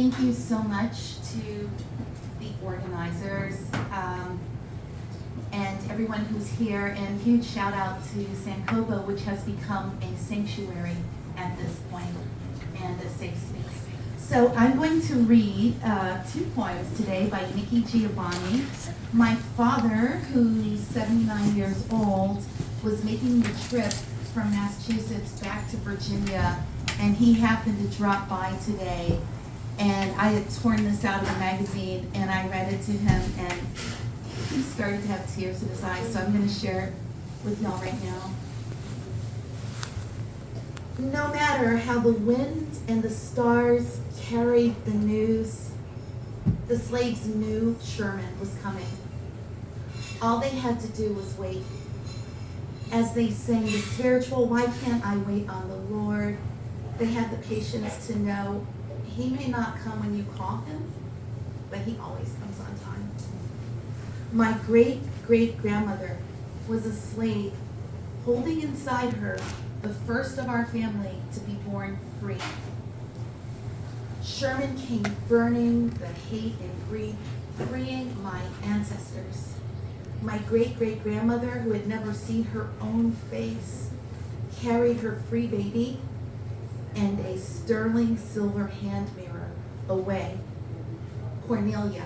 thank you so much to the organizers and everyone who's here, and huge shout out to Sankofa, which has become a sanctuary at this point and a safe space. So I'm going to read 2 poems today by Nikki Giovanni. My father, who's 79 years old, was making the trip from Massachusetts back to Virginia, and he happened to drop by today. And I had torn this out of the magazine, and I read it to him, and he started to have tears in his eyes, so I'm going to share it with y'all right now. No matter how the wind and the stars carried the news, the slaves knew Sherman was coming. All they had to do was wait. As they sang the spiritual, "Why can't I wait on the Lord?" they had the patience to know he may not come when you call him, but he always comes on time. My great-great-grandmother was a slave, holding inside her the first of our family to be born free. Sherman came burning the hate and greed, freeing my ancestors. My great-great-grandmother, who had never seen her own face, carried her free baby and a sterling silver hand mirror away. Cornelia,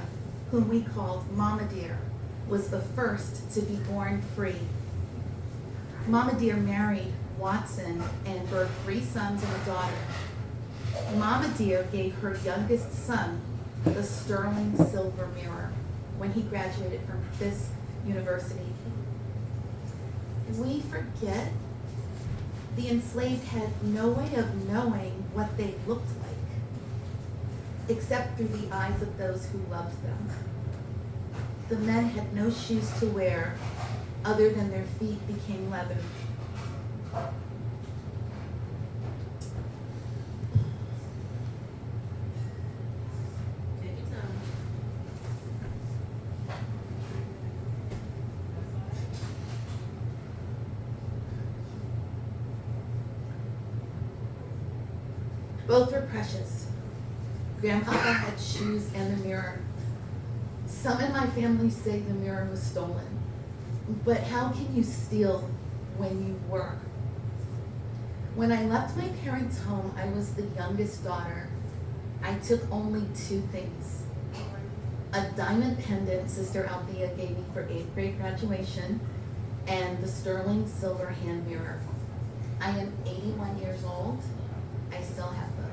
whom we called Mama Dear, was the first to be born free. Mama Dear married Watson and birthed 3 sons and a daughter. Mama Dear gave her youngest son the sterling silver mirror when he graduated from Fisk University. We forget the enslaved had no way of knowing what they looked like, except through the eyes of those who loved them. The men had no shoes to wear other than their feet became leather. Both were precious. Grandpapa had shoes and a mirror. Some in my family say the mirror was stolen. But how can you steal when you were? When I left my parents' home, I was the youngest daughter. I took only 2 things. A diamond pendant Sister Althea gave me for 8th grade graduation, and the sterling silver hand mirror. I am 81 years old. I still have both.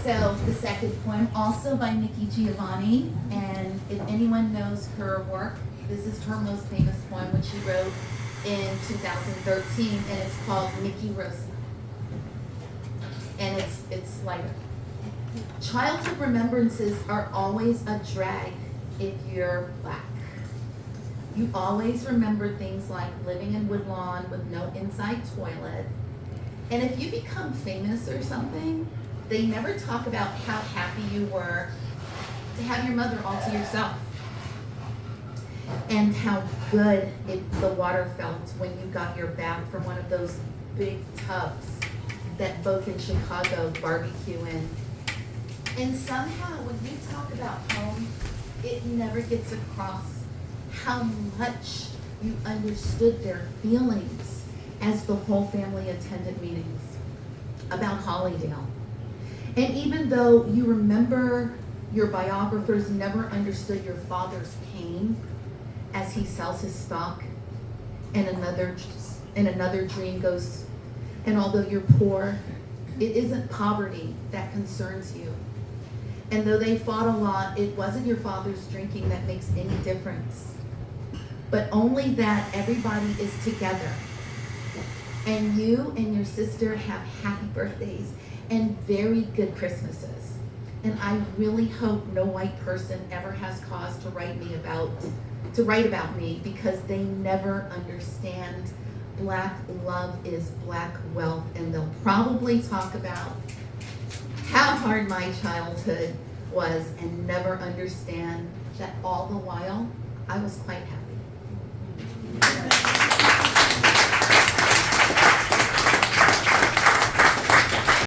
So the second poem, also by Nikki Giovanni, and if anyone knows her work, this is her most famous poem, which she wrote in 2013, and it's called Nikki Rosa. And it's lighter. Childhood remembrances are always a drag if you're Black. You always remember things like living in Woodlawn with no inside toilet. And if you become famous or something, they never talk about how happy you were to have your mother all to yourself. And how good the water felt when you got your bath from one of those big tubs that folk in Chicago barbecue in. And somehow when you talk about home, it never gets across how much you understood their feelings as the whole family attended meetings about Hollydale. And even though you remember your biographers never understood your father's pain as he sells his stock and another dream goes, and although you're poor, it isn't poverty that concerns you. And though they fought a lot, it wasn't your father's drinking that makes any difference, but only that everybody is together. And you and your sister have happy birthdays and very good Christmases. And I really hope no white person ever has cause to write about me, because they never understand Black love is Black wealth, and they'll probably talk about how hard my childhood was and never understand that all the while I was quite happy.